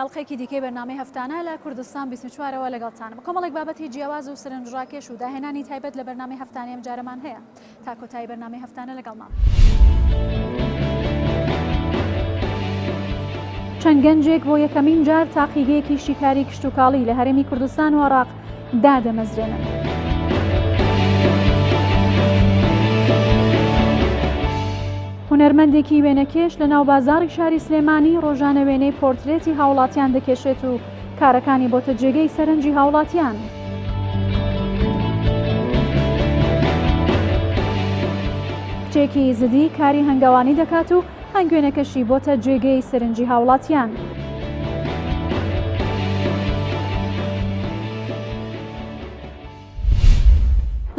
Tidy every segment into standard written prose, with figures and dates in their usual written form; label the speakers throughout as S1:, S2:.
S1: ئاڵلقەیەکی دیکەی بەرنامەی هەفتانە لە کوردستان 24ەوە لەگەڵتانم کۆمەڵێک بابەتی جیاواز و سەرنجڕاکێش و داهێنانی تایبەت لە بەرنامەی هەفتانەی ئەم جارەمان هەیە تا کۆتایی بەرنامەی هەفتانە لەگەڵمان. چەند گەنجێک بۆ یەکەمین جار تاقیگەیەکی شیکاری کشتوکاڵی لە هەرێمی کوردستان و عێراق دادەمەزرێنن. هونەرمەندێکی وێنەکێش لە ناو بازاڕی شاری سلێمانی ڕۆژانە وێنەی پۆرترێتی هاوڵاتیان دەکێشێت و کارەکانی بۆتە جێگەی سەرنجی هاوڵاتیان. کچێکی زدی کاری هەنگاوانی دەکات و هەنگوێنەکەشی بۆتە جێگەی سەرنجی هاوڵاتیان.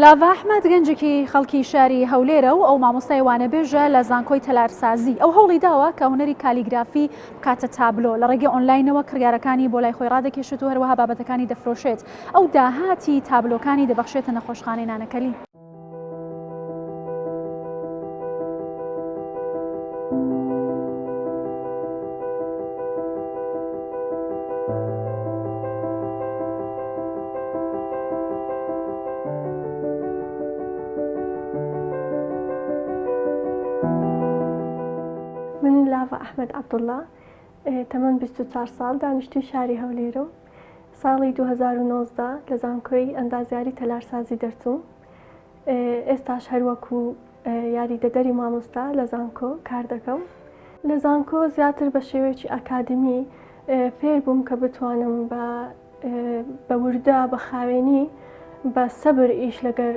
S1: لاڤا ئەحمەد گەنجێکی خەڵکی شاری هەولێرە و ئەو مامۆستای وانەبێژە لە زانکۆی تەلارسازی ئەو هەوڵی داوە کە هونەری کالیگرافی بکاتە تابلۆ لە ڕێگەی ئۆنلاینەوە کڕیارەکانی بۆ لای خۆی ڕادەکێشێت و هەروەها بابەتەکانی دەفرۆشێت ئەو داهاتی تابلۆکانی دەبەخشێتە نەخۆشخانەی نانەکەلی.
S2: من لاڤا ئەحمەد عەبدوڵڵا تەمەن 24 ساڵ دانیشتووی شاری هەولێرم. ساڵی 2019 لە زانکۆی ئەندازیاری تەلارسازی دەرچووم. ئێستاش هەروەکو یاریدەدەری مامۆستا لە زانکۆ کار دەکەم. لە زانکۆ زیاتر بە شێوەیەکی ئەکادمی فێر بووم کە بتوانم بە وردە بە خاوێنی بە سەبر ئیش لەگەر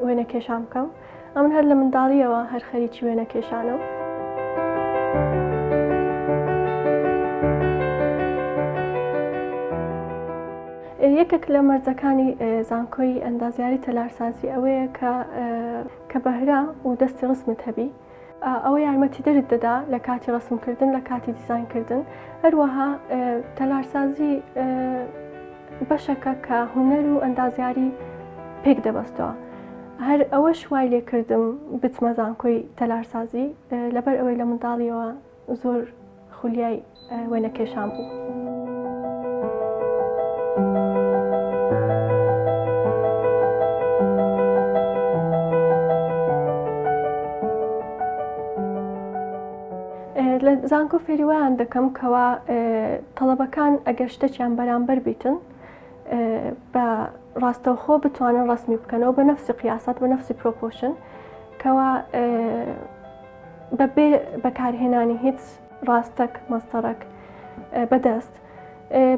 S2: وێنەکێشان بکەم. ئەمن هەر لە منداڵیەوە هەر خەریکی وێنەکێشانم. یەکێک لە مەرجەکانی زانکۆی ئەندازیاری تەلارسازی ئەوەیە کە بەهرا و دەستی ڕسمت هەبی ئەوە یارمەتی دەرت دەدا لە کاتی ڕسمکردن لە کاتی دیزاینکردن. هەروەها تەلارسازی بەشەکە کە هونەر و ئەندازیاری پێک دەبەستەوە. هەر ئەوە شوای لێکردم بچمە زانکۆی تەلارسازی لەبەر ئەوەی لە منداڵیەوە زۆر خولیای وێنەکێشان بوو. لە زانکۆ فێریوایان دەکەم کەوا تەڵەبەکان ئەگەر شتێکیان بەرامبەر بیتن بە ڕاستەوخۆ بتوانن ڕسمی بکەنەوە بە نەفسی قیاسات بە نەفسی پرۆپۆشن کەوا بەبێ بەکارهێنانی هیچ ڕاستەک مەستەرەک بەدەست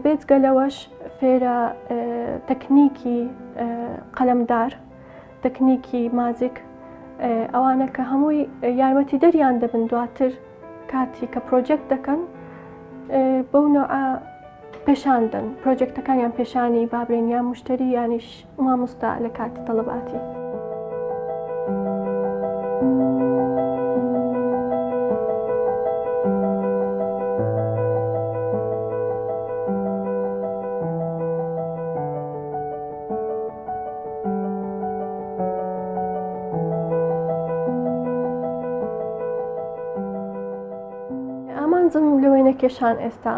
S2: بێجگە لەوەش فێرە تەکنیکی قەلەمدار تەکنیکی مازیک ئەوانە کە هەمووی یارمەتی دەریان دەبن دواتر کاتی کە پرۆجێکت دەکەن بەو نوعە پێشاندن پرۆجێکتەکانیان پێشانی بابرێن یان مشتری یانیش مامۆستا لە کاتی تەڵەباتی. ئامانجم لە وێنەکێشان ئێستا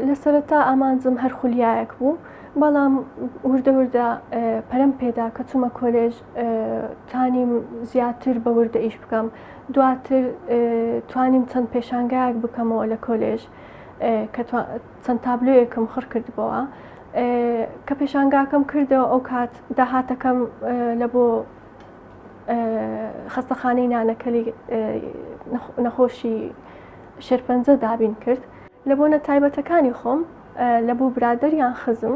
S2: لە سەرەتا ئامانجم هەر خولیایەک بوو بەڵام وردە وردە پەرەم پێدا کە چوومە کۆلێژ توانیم زیاتر بە وردە ئیش بکەم. دواتر توانیم چەند پێشانگایەک بکەمەوە لە کۆلێژ کە چەند تابلۆیەکم خڕ کردبەوە کە پێشانگاکەم کردەوە ئەو کات داهاتەکەم لە بۆ خەستەخانەی نانەکەلی نەخۆشی شێرپەنجە دابین کرد. لە بۆنە تایبەتەکانی خۆم لە بوو برادەریان خزم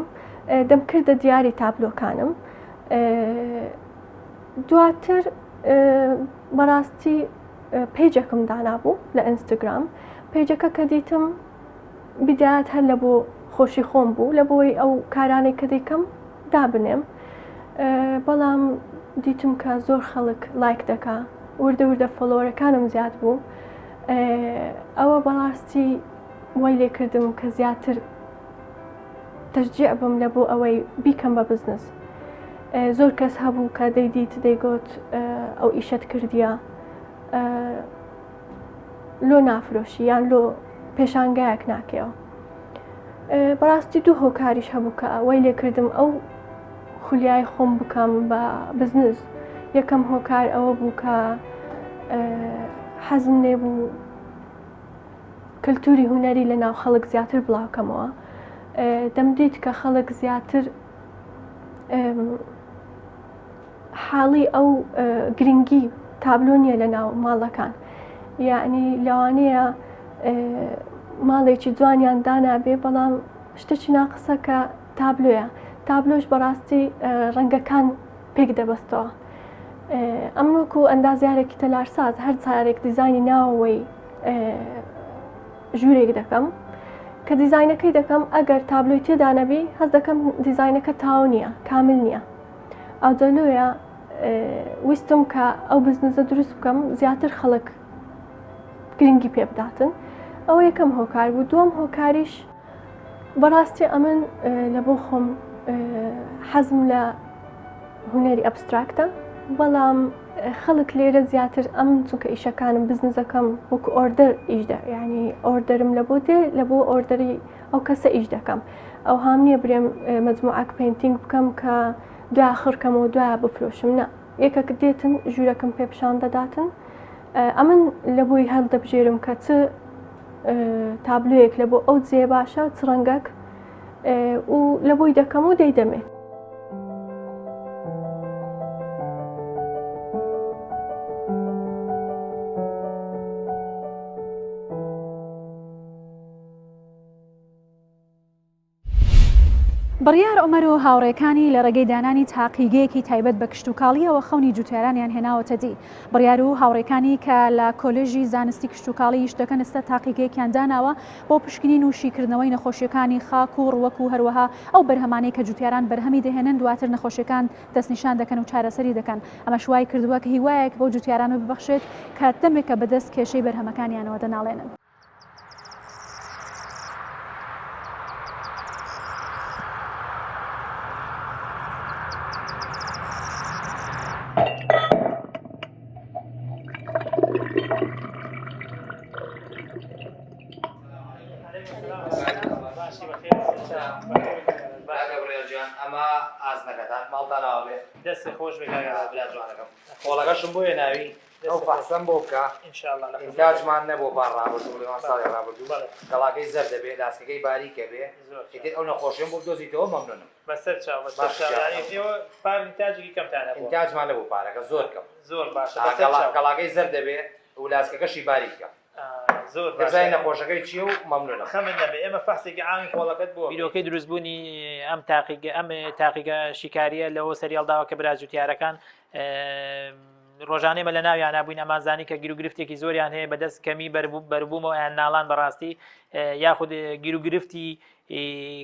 S2: دەم کردە دیاری تابلۆکانم. دواتر بەڕاستی پێیجەکەم دانابوو لە ئینستاگرام. پێیجەکە کە دیتم بیدایەت هەر لە بۆ خۆشی خۆم بوو لە بۆی ئەو کارانەی کە دەیکەم دابنێم بەڵام دیتم کە زۆر خەڵک لایک دەکا وردە وردە فۆلۆوەرەکانم زیاد بوو. ئەوە بەڕاستی وای لێ کردم کە زیاتر تەشجیع بم لە بۆ ئەوەی بیکەم بە بزنس. زۆر کەس هەبوو کە دەیدیت دەیگوت ئەو ئیشت کردیە لۆ نافرۆشی یان لۆ پێشانگایەک ناکەوە. بەڕاستی دوو هۆکاریش هەبوو کە ئەوەی لێکردم ئەو خولیای خۆم بکەم بە بزنس. یەکەم هۆکار ئەوە بوو کە حەزم لێ بوو کللتوری هوەری لە ناو خەڵک زیاتر بڵاوکەمەوە. دەمدیت کە خەڵک زیاتر حاڵی ئەو گرنگی تابلۆ نیە لە ناو ماڵەکان. یعنی لەوانەیە ماڵێکی جوانیان دانابێ بەڵام شتێکی ناقسە کە تابلۆیە. تابلۆش بەڕاستی ڕەنگەکان پێک دەبەستەوە. ئەم وەکو ئەندازیارێکی تەلارساز هەر چارێک دیزایانی ناوەوەی ژوورێک دەکەم کە دیزاینەکەی دەکەم ئەگەر تابلۆی تێدا نەبی هەز دەکەم دیزاینەکە تاو نییە کامل نییە. ئەوجەلویە ویستم کە ئەو بزنسە دروست بکەم زیاتر خەڵک گرنگی پێ بداتن. ئەوە یەکەم هۆکار بوو. دووەم هۆکاریش بەڕاستی ئەمن لە بۆ خۆم حەزم لە هوەری ئەبستراکتە بەڵام خەڵک لێرە زیاتر ئەم چونکە ئیشەکانم بزنسەکەم وەکو ئۆردەر ئیشدا یعنی ئۆردەرم لە بۆ دێ لە بۆ ئۆردەری ئەو کەسە ئیش دەکەم. ئەو هام نییە برێم مەجموعەک پینتینگ بکەم کە دوای خڕکەمەوە دوایە بفرۆشم. نە یەکەک دێتن ژوورەکەم پێ پیشان دەداتن. ئەمن لە بۆی هەڵدەبژێرم کە چ تابلویەک لە بۆ ئەو جێ باشە چ ڕەنگەک و لە بۆی دەکەم و دەیدەمێت.
S1: بڕیار عومەر و هاوڕێکانی لە ڕێگەی دانانی تاقیگەیەکی تایبەت بە کشتتوکاڵیەوە خەونی جوتیارانیان هێناوەتە دی. بڕیار و هاوڕێکانی کە لە کۆلێژی زانستی کشتتوکاڵی یش دەکەن ئێستا تاقیگەیەکیان داناوە بۆ پشکنین و شیکردنەوەی نەخۆشیەکانی خاک و ڕوەک و هەروەها ئەو بەرهەمانەی کە جوتیاران بەرهەمی دەهێنن دواتر نەخۆشیەکان دەستنیشان دەکەن و چارەسەری دەکەن. ئەمە شوای کردووە کە هیوایەک بۆ جوتیاران و ببەخشێت کە دەمێکە بەدەست کێشەی بەرهەمەکانیانەوە دەناڵێنن.
S3: ئەمە ئازنەکەتان ماڵتانەوە بێ
S4: دەستی خۆش
S3: برا جوانەکەم خۆڵەکەشم بۆ هێناوی ئەو فەحسەم بۆ بکە
S4: ئینشاءالله
S3: ئینتاجمان نەبوو پار ڕابردوو لەوان ساڵی ڕابردوو گەڵاکەی زەر دەبێت لاستەکەی باریکە بێ ئەو نەخۆشیم بۆ دۆزیتەوە مەمنونم
S4: بەسەر چاو ئێوە پار ئینتاجێکی کەمتانە
S3: ئینتاجمان نەبوو پارەکە زۆر کەم
S4: زۆر باشە
S3: گەڵاکەی زەر دەبێت و لاسکەکەشی باریکە
S4: زۆر
S3: دەزای نەخۆشەکەی چیە و مەمنونم
S4: خەمن نەبێ ئێمە فەحسێکی عامی خۆڵەکەت بووە بیرۆکەی دروستبوونی ئەم تاقیگە شیکاریە لەوە سەریاڵداوە کە برا جوتیارەکان ڕۆژانەیە لە ناویان نبووین ئەمانزانی کە گیرروگرفتێکی زۆریان هەیە بەدەست کەمی بەربوومەوە یان ناڵان بەڕاستی یاخود گیرروگرفتی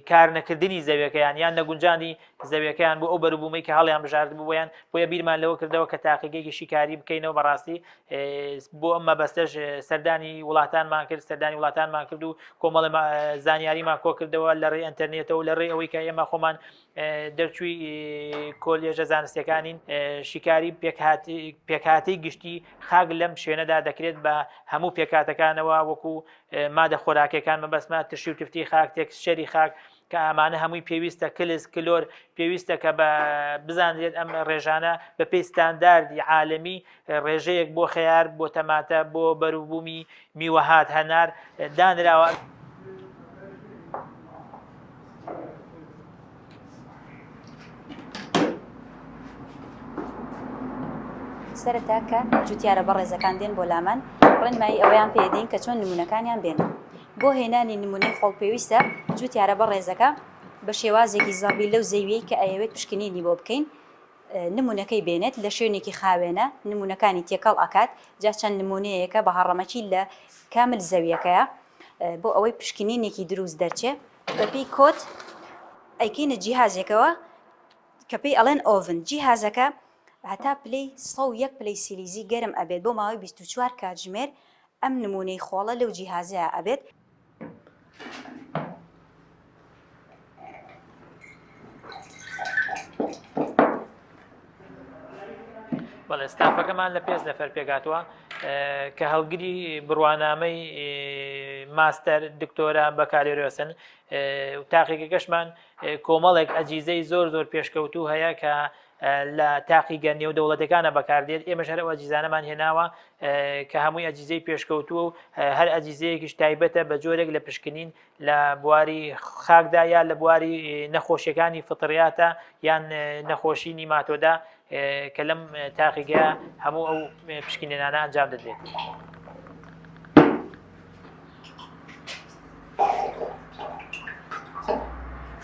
S4: کار نەکردنی زەویەکەیان یان نەگونجانی زەویەکەیان بۆ ئەو بەربوومەی کە هەڵیان بژارد بوویان بۆیە بیرمان لەوە کردەوە کە تاقیگەیەکی شیکاری بکەینەوە بەڕاستی بۆ ئەمە بەستەش سەردانی وڵاتانمان کرد سەردانی وڵاتانمان کرد و کۆمەڵی زانیاریمان کۆ کردەوە لە ڕێی ئەنتەرنێتەوە لە ڕێی ئەوەی کە ئێمە خۆمان دەرچووی کۆلێژە زانستیەکانین شیکاری پێکهاتەی گشتی خاک لەم شوێنەدا دەکرێت بە هەموو پێکاتەکانەوە وەکو مادە خۆراکیەکان مەبەستمە تشی و تفتی خاک تێکسچەری خاک کە ئەمانە هەمووی پێویستە کلس کلۆر پێویستە کە بە بزانێت ئەم ڕێژانە بە پێی ستانداردی عالەمی ڕێژەیەک بۆ خەیار بۆ تەماتە بۆ بەروبوومی میوەهات هەنار دانراوە.
S5: سەرەتا کە جوتیارە بەڕێزەکان دێن بۆ لامان ڕێنمایی ئەوەیان پێدەین کە چۆن نمونونەکانیان بێن. بۆ هێنانی نمونەی خۆڵ پێویستە جوتیارە بەڕێزەکە بە شێوازێکی زابی لەو زەویەی کە ئەیەوێت پشکنینی بۆ بکەین نمونونەکەی بێنێت لە شوێنێکی خاوێنە نمونونەکانی تێکەڵ ئاکات جا چەند نمونەیەکە بە هەڕەمەکی لە کامل زەویەکەیە بۆ ئەوەی پشکنینێکی دروست دەرچێت بەپێی کۆت ئەیکەینە جیهازێکەوە کە پێی ئەڵێن ئۆڤن جیهازەکە هەتا پلەی 101 پلەی سیلیزی گەرم ئەبێت بۆ ماوەی 24 کاتژمێر ئەم نمونەی خۆڵە لەو جیهازەیە ئەبێت.
S4: بەڵێ ستافەکەمان لە 5 نەفەر پێگاتووە کە هەڵگری بڕوانامەی ماستەر دکتۆرە بەکارێرۆسن و تاقیەکەشمان کۆمەڵێک ئەجیزەی زۆر پێشکەوتوو هەیە کە لە تاقیگە نێودەوڵەتەکانە بەکاردێت ئێمە شەرە ئەجیزانەمان هێناوە کە هەمووی ئەجیزەی پێشکەوتووە و هەر ئەجیزەیەکیش تایبەتە بە جۆرێک لە پشکنین لە بواری خاکدا یا لە بواری نەخۆشیەکانی فتڕیاتە یان نەخۆشی نیماتۆدا کە لەم تاقیگە هەموو ئەو پشکنێنانە ئەنجام دەدرێت.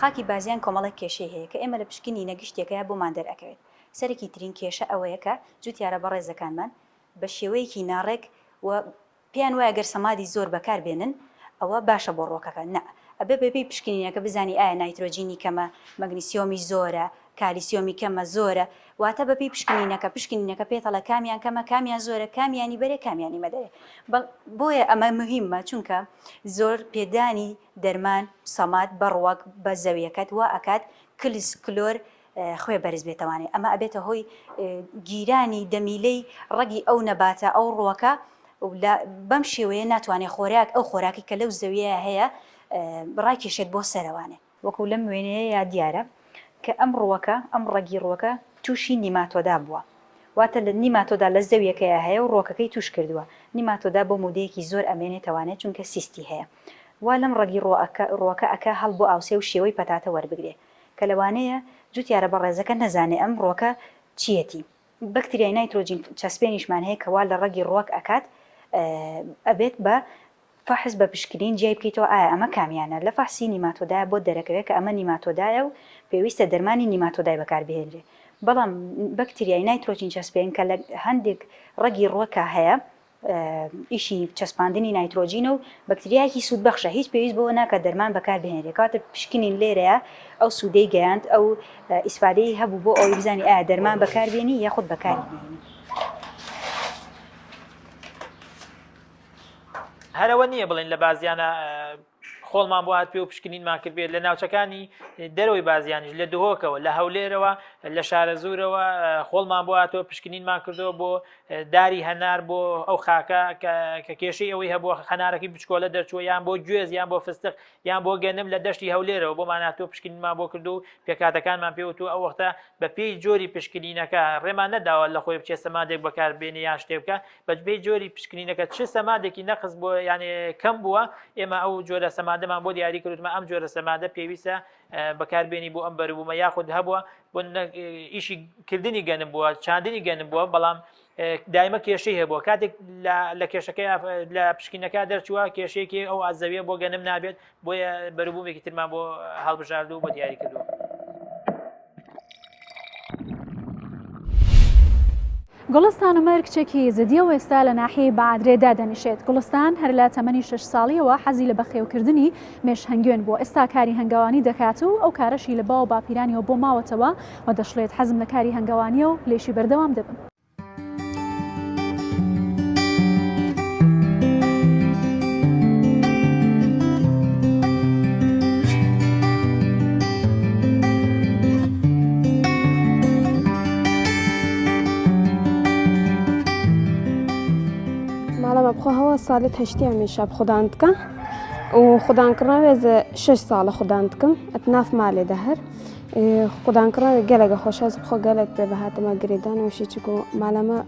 S5: خاکی بازیان کۆمەڵێک کێشەی هەیە کە ئێمە لە پشکنی نەگشتێکە بۆمان دەرەکەوێت. سەرەکی ترین کێشە ئەوەیە کە جوتیارە بە ڕێزەکانمان بە شێوەیەکی ناڕێک و پێیان وایە گەر سەمادی زۆر بەکاربێنن ئەوە باشە بۆ ڕۆکەکە نە ئەبێ بەپێی پشکنینەکە بزانی ئایا نایترۆجینی کەمە، مەگنیسیۆمی زۆرە، کالیسیۆمی کەمە زۆرە، واتە بەپێی پشکنینەکە پێتەڵە کامیان کەمە، کامیان زۆرە، کامیانی بەرێ، کامیانی مەدەرێ. بۆیە ئەمە مهمە چونکە زۆر پێدانی دەرمان سەماد بەڕوەک بە زەویەکەت وا ئەکات کلیس کلۆر خوێ بەرز بێتەوانێ. ئەمە ئەبێتە هۆی گیرانی دەمیلەی ڕەگی ئەو نەباتە ئەو ڕووەکە بەم شێوەیە ناتوانێت خۆراک ئەو خۆراکی کە لەو زەویە هەیە ڕاکێشێت بۆ سەرەوانێ. وەکو لەم وێنەیە یا دیارە کە ئەم ڕووەکە ئەم ڕەگی ڕووەکە تووشی نیماتۆدا بووە، واتە لە نیماتۆدا لە زەویەکەیە هەیە و ڕۆکەکەی توش کردووە. نیماتۆدا بۆ مودەیەکی زۆر ئەمێنێتەوانێت چونکە سیستی هەیە، وا لەم ڕەگی ڕووەکە ئەکە هەڵ بۆ ئاوسێ و شێوەی پەتاتە وەربگرێ کە لەوانەیە جوتیارە بە ڕێزەکە نەزانێ ئەم ڕۆکە چیەتی. بەکتریای نایترۆجین چەسپێنیشمان هەیە کەوا لە ڕەگی ڕووەک ئەکات ئەبێت بە فحص بە پشکنین جێی بکەیتەوە ئایا ئەمە کامیانە لە فحسی نیماتۆدایە بۆ دەرەکەوێت کە ئەمە نیماتۆدایە و پێویستە دەرمانی نیماتۆدای بەکاربهێنرێ. بەڵام بەکتریای نایترۆجین چەسپێن کە لە هەندێک ڕەگی ڕووەکە هەیە ئیشی چەسپاندنی نایترۆجینە و بەکتریایەکی سوودبەخشە، هیچ پێویست بۆ ناکە دەرمان بەکاربهێنرێت. کاتە پشکنین لێرەیە ئەو سوودەی گەیاند ئەو ئیسفادەی هەبوو بۆ ئەوی بزانانی ئایا دەرمان بەکاربێنی یاخود بەکاربهێنی.
S4: هەرەوە نییە بڵێن لە بازیانە خۆڵمان بۆ هات پێ و پشکنینمان کرد بێت لە ناوچەکانی دەرەوەی بازیانیش لە دهۆکەوە لە هەولێرەوە لە شارە زورەوە خۆڵمان بۆ هاتەوە پشکنینمان کردەوە بۆ داری هەنار بۆ ئەو خاکە کە کێشەی ئەوەی هەبووە خەنارەکەی بچکۆلە دەرچووە یان بۆ گوێز یان بۆ فستق یان بۆ گەنم لە دەشتی هەولێرەوە بۆمان هاتەوە پشکنینمان بۆ کردو و پێکاتەکانمان پێوتوە ئەو وەختە بە پێی جۆری پشکنینەکە ڕێمان نەداوە لە خۆی بچێ سەمادێک بەکاربێنی یان شتێ بکە بە پێی جۆری پشکنینەکە چ سەمادێکی نەقص بۆ یانێ کەم بووە ئێمە ئەو جۆرە سەمادەمان بۆ دیاری کردمە ئەم جۆرە سەمادە پێویستە بەکاربێنی بۆ ئەم بەروبوومە یاخود هەبووە بۆ ئیشی کردنی گەنم بووە چاندنی گەنم بووە بەڵام دایمە کێشەی هەبووە کاتێک لە کێشەکە لە پشکنەکە دەرچووە کێشەیەکی ئەو ئازەویە بۆ گەنم نابێت بۆیە بەروبوومێکی ترمان بۆ هەڵبژاردوو بۆ دیاری کردووە.
S1: گوڵستان و مەر کچێکی زدیە و ئێستا لە ناحیەی بەعادرێدا دەنیشێت. گوڵستان هەر لە تەمەنی 6 ساڵیەوە حەزی لە بەخێوکردنی مێش هەنگوێن بووە. ئێستا کاری هەنگاوانی دەکات و ئەو کارەشی لە باو باپیرانیەوە بۆ ماوەتەوە و دەشڵێت حەزم لە کاری هەنگاوانیە و لێشی بەردەوام دەبن.
S6: بخواهەوە ساڵێت هەشتی هەمیشە خوددان دکە و خوددانکردناوێزە 6 ساڵە خوددان دکم ئەتناف مالێدا هەر خوددانکردناوێ گەلەگە خۆشەز بخۆ گەلێک پێ بەهاتەمە گرێدان و شیچک و مالەمە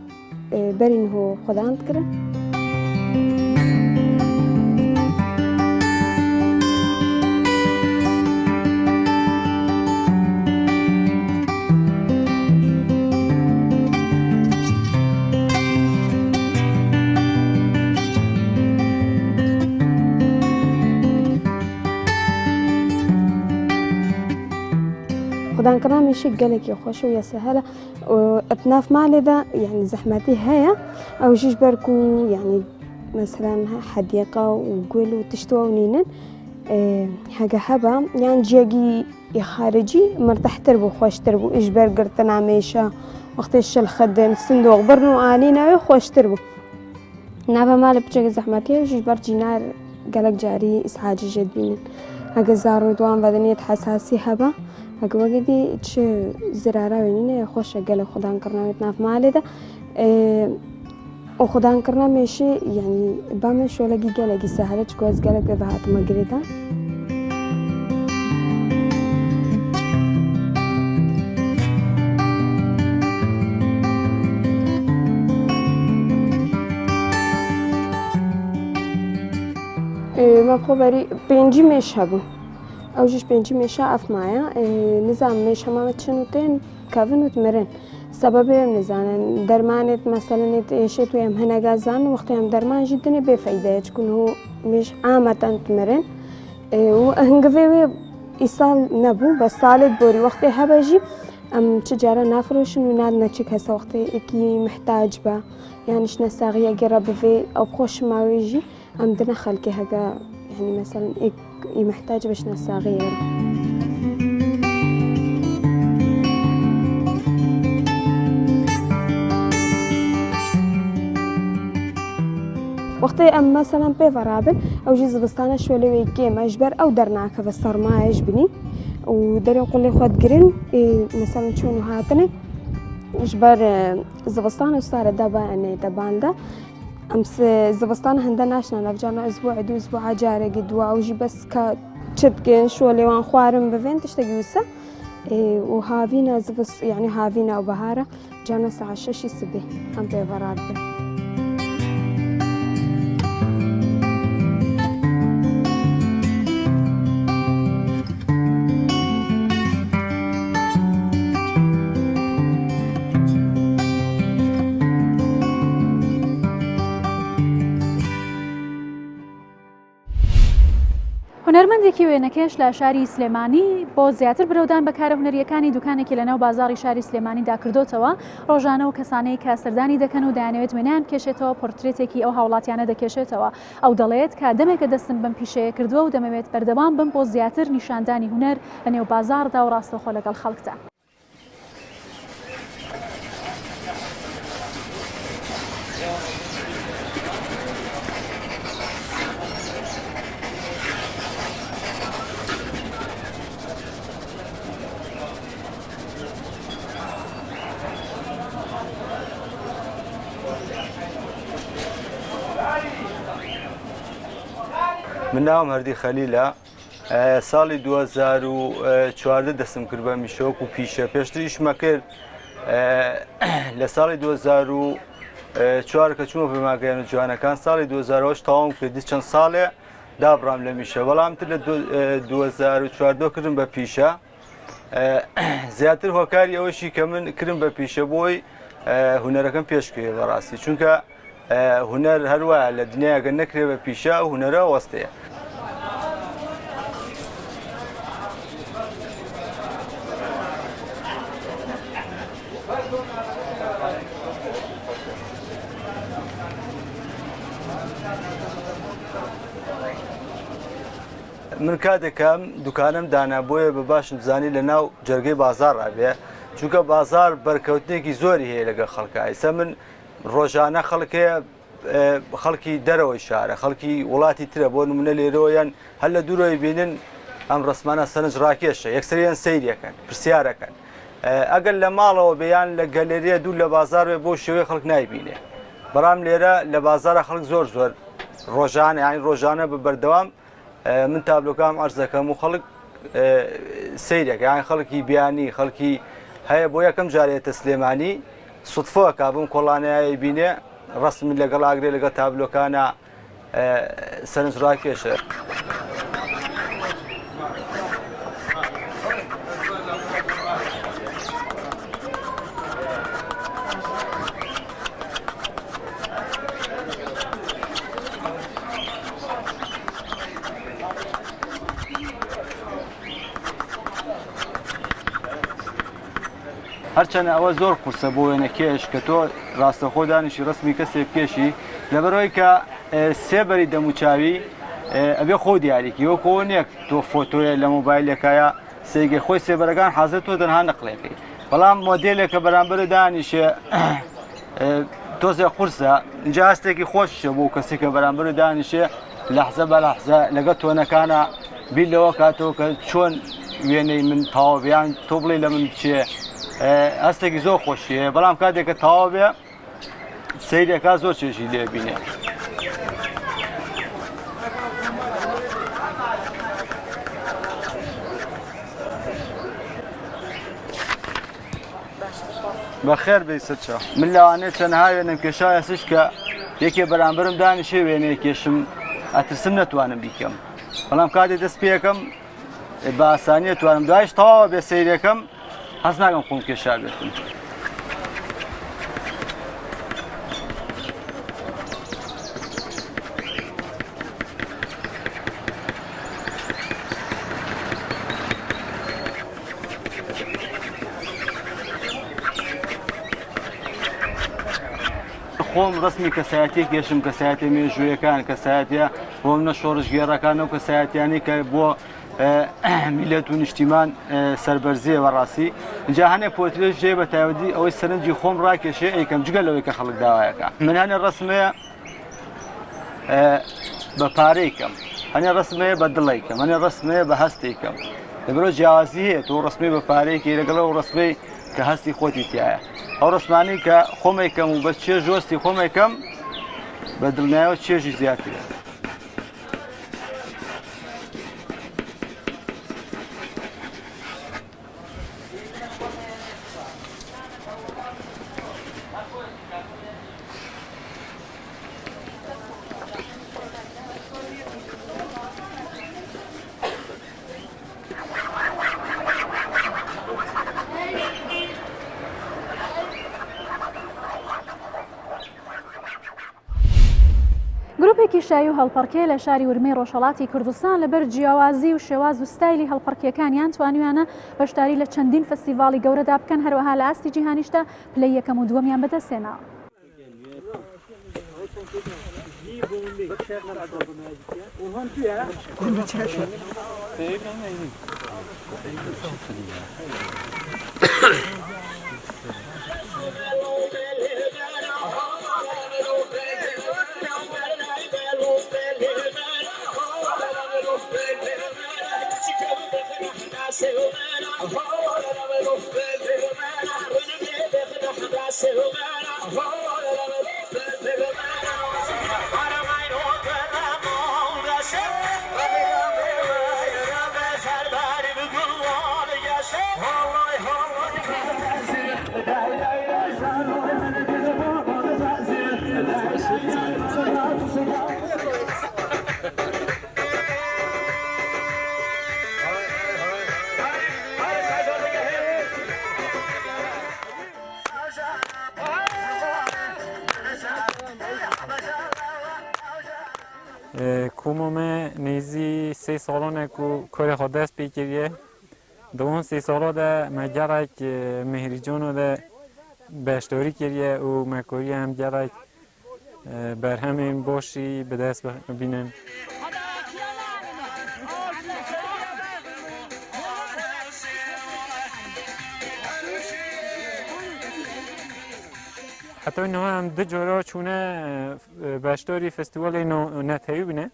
S6: بەرین هۆ خوددان دکرن. خوددانکردناوێشی گەلێکی خۆش و یەسەهەلە ئەتناف مالێدا یعنی زەحمەتی هەیە ئەوژیش بەرک و یعنی مەسەلەن حەدیقە و گوێل و تشتوە و نینن هەگە هەبە یان جێگی خارجی مرتەحتر بوو خۆشتر بوو ئیش بەرگرتن ئامێشە وەختێ شل خەدن سندۆق بڕن و ئانی ناوێ خۆشتر بوو. نابە مالە بچێکی زەحمەتی هەیەژیش بەر جینار گەلک جاری ئیسحاجی ژێت بینن هەگە زاڕوودوان بەدەنێت حەساسی هەبە هەگە وەگەدی چ زراراوێنینە خۆشە گەلە خوددانکردناوێت ناف مالێدا وخدانکردنا مێشێ یعنی با من شۆلەگی گەلێکی سەهلە چکۆ ئەس گەلێک پێ بەهاتمە گرێدا مەخۆبەری پێنجی مێش هەبوو ئەو ژش پێنجی مێشە ئەفمایە نزان مێش هەمامە چن و تێن کەڤن وت مرن سەبەبێ نزانن دەرمانێت مەسەلەنێت ئێشێت و ئەم هەنەگازان وەختی ئەم دەرمانژی دنێ بێفەیدەیە چکون و مێش ئامەتەن مرن و هەنگڤێ وێ ئیساڵ نەبوو بە ساڵێت بۆری وەختی هەبەژی ئەم چ جارە نافرۆشن و ناد نەچی کەسە وەختێکی محتاج بە یانیش نەساغیە گەڕە بڤێ ئەو خۆشماوێژی ئەم دنە خەلکی هەگە يعني مثلا محتاج باش نساغير وقتی ام مثلا بفرابل او جي زبستانه شوالي كيم اجبر او درناك بس صار ما يجبني ودري نقول لي خد جرين مثلا شنو هاتني اجبر زبستانه صار دابا اني دباندا امس زبستان هندا ناشنا لفجانا اسبوع دو اسبوع جاري قدوا وجي بس كتشتكن شو اللي وان خوارم بفين تشتقيوسا وهافينا زبس يعني هافينا وبهارة جانا الساعة 6 الصبح ام بيفراد
S1: هونەرمەندێکی وێنەکەش لە شاری سلێمانی بۆ زیاتر برەودان بەکارە هونەریەکانی دوکانێکی لەناو بازاڕی شاری سلێمانیدا کردوتەوە ڕۆژانە و کەسانەی کە سەردانی دەکەن و دەیانەوێت وێنیان بکێشێتەوە پۆرترێتێکی ئەو هاوڵاتیانە دەکێشێتەوە ئەو دەڵێت کە دەمێکە دەستم بەم پیشەیە کردووە و دەمەوێت بەردەوام بم بۆ زیاتر نیشاندانی هونەر لە نێو بازاڕدا و ڕاستەوخۆ لەگەڵ خەڵکدا.
S7: من ناوم هەردی خەلیلە ساڵی 2014 دەستم کرد بە میشۆک و پیشە پێشتر ئیشمە کرد لە ساڵی 2004 کە چوومە پەیمانگەیان و جوانەکان ساڵی 2008 تەواو کردی چەند ساڵێ دابڕام لە میشە بەڵام تر لە 2014 کردم بە پیشە زیاتر هۆکاری ئەوەشی کە من کردم بە پیشە بۆی هونەرەکەم پێشکەوێ بەڕاستی چونکە هونەر هەروە لە دنیاگە نەکرێ بە پیشە و هونەرە وەستەیە. من کاتێکم دوکانم دانا بۆیە بە باشم زانی لە ناو جەرگەی بازار ڕابێ چونکە بازار بەرکەوتنێکی زۆری هەیە لەگە خەڵکە ئێستا من ڕۆژانە خەڵکەیە خەڵکی دەرەوەی شارە خەڵکی وڵاتی ترە بۆ نمونە لێرەوەیان هەر لە دوورەوەی بینن ئەم ڕسمانە سەرنج ڕاکێشە یەکسەریان سەیرەکەن پرسیارەکەن ئەگەر لە ماڵەوە بەیان لە گەلێریە دوو لە بازار بێ بۆ شێوەیە خەڵک نایبینێ بەڵام لێرە لە بازارە خەڵک زۆر ڕۆژانە یانی ڕۆژانە بە بەردەوام من تابلۆکام عەرز دەکەم و خەڵک سەیرەکە یانی خەڵکی بیانی خەڵکی هەیە بۆ یەکەم جارێتە سلێمانی سوتفۆ کابم کۆڵانەیە بینێ ڕستمی لەگەڵ ئاگرێ لەگە تابلۆکانە سەرنج ڕاکێشە. هەرچەنە ئەوە زۆر قورسە بۆ وێنەکێش کە تۆ ڕاستەخۆ دانیشی ڕسمی کەسێ بکێشی لەبەرەوەی کە سێبەری دەموچاوی ئەبێ خۆ دیاریکی وەکۆ نییەک تۆ فۆتۆیە لە مۆبایلەکەیە سێگەی خۆی سێبەرەکان حەزت تۆ تەنها نەقلێکی بەڵام مۆدێلێکە بەرامبەر دانیشێ تۆزێ قورسە اینجا هەستێکی خۆشە بۆ کەسی کە بەرامبەر دانیشێ لەحزە بە لەحزە لەگە تۆنەکانە بیر لەوە کاتەوە کە چۆن وێنەی من تەواویان تۆ بڵێ لە من بچێ هەستێکی زۆر خۆشیە بەڵام کاتێککە تەواو بێ سیرێکا زۆر چێژی لێ بینێ. بەخێر بێ سەرچە من لەوانێت چەندها وێنم کێشایە سش کە یەکێ بەرامبرم دانیشێ وێنەیە کێشم ئەترسم نەتوانم بیکەم بەڵام کاتێ دەست پێەکەم بە ئاسانیە توانم دوایش تەواوە بێ سەیرەکەم هەست ناکەم خۆم کێشا بێتم. خۆم ڕسمی کەسایەتی گەشم کەسایەتی مێژوویەکان کەسایەتە بۆ منە شۆڕژگێڕەکانە و کەسایەتیانی کە بۆ میلەت و نیشتیمان سەربەرزیەوە ڕاستی اینجا هەنێک پۆتلێش ژێ بە تایبەتی ئەوەی سەرنجی خۆم ڕاکێشێ ئەیکەم جگە لەوەی کە خەڵک داوایەکە من هەنێ ڕسمەیە بە پارەیکەم هەنێ ڕسمەیە بە دڵیکەم هەنێ ڕسمەیە بە هەستێکم لەبەرۆ جیاوازی هەیە تۆ ڕسمی بە پارەیەکی لەگەڵەوە ڕسمەی کە هەستی خۆتی تایە ئەو ڕسمانی کە خۆمێکم و بە چێژ جۆستی خۆمێکم بە دڵنیایەوە چێژی زیاترە.
S1: گروپێکی شایی و هەڵپەڕکێ لە شاری ورمەی ڕۆژهەڵاتی کوردستان لەبەر جیاوازی و شێواز و ستایلی هەڵپەڕکیەکانیان توانیویانە بەشداری لە چەندین فەستیڤاڵی گەورەدا بکەن هەروەها لە ئاستی جیهانیشدا پلەی یەکەم و دووەمیان بەدەستێنا.
S8: کومومه نیزی 3 سالانه کو کار خود دست پیکریه دوم 3 سالا ده مجرک مهریجانو ده بشتاری کریه و مکاری هم جرک بر همین باشی به دست بینن. حتی اینها هم دو جورا چونه بشتاری فستیوال نتهیو بینه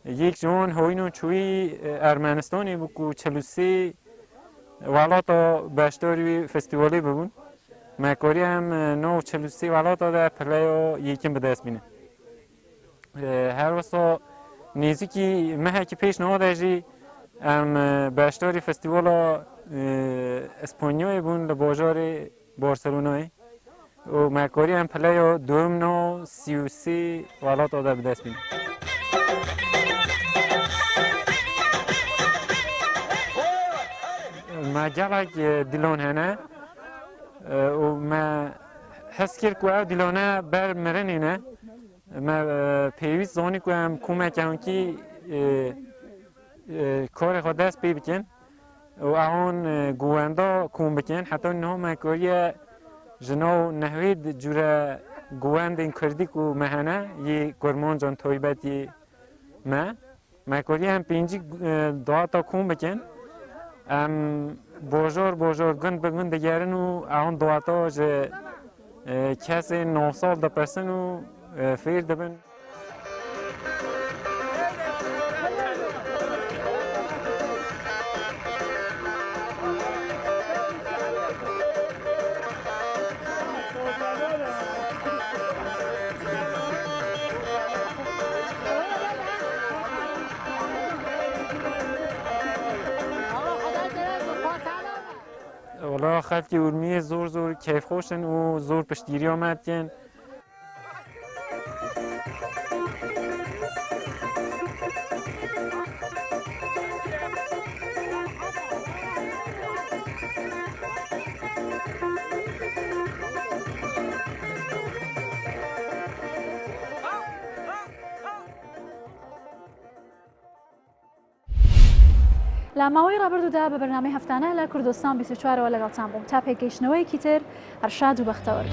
S8: یک جوان هاینو چوی ارمنستانی بکو 43 ولاتا بشتاری فستیوالی ببون مکاری هم 43 ولاتا در پلیو یکم به دست بینه هر وسا نیزی که مهی که پیش نهاده جی هم بشتاری فستیوال اسپانیایی بون لباجار بارسلونایی و مکاری هم پلیو دوم 33 ولاتا در به دست بینه ما جلک دیلان هنه و ما حس کرد که دیلانه بر مرنینه ما پیویست زانی که هم کمک هم که کار خود دست پی بکن و اون گواندا کم بکن حتی نه مکاری جناو نهوید جوره گواند این کردی که مهنه یه گرمان جان تویبتی مکاری هم پینجی دواتا کم بکن ام بازار گند به گند دیگرن و اون دواتا جه کسی 9 سال ده پرسن و فیر دبن وڵا خەڵکی ورمیە زۆر زۆر کەیفخۆشن و زۆر پشتگیریۆمەتیان.
S1: لە ماوەی ڕابردوودا بە بەرنامەی هەفتانە لە کوردستان 24ەوە لەگەڵتان بووم تا پێگەیشتنەوەیەکی تر هەرشاد و بەختەوەر.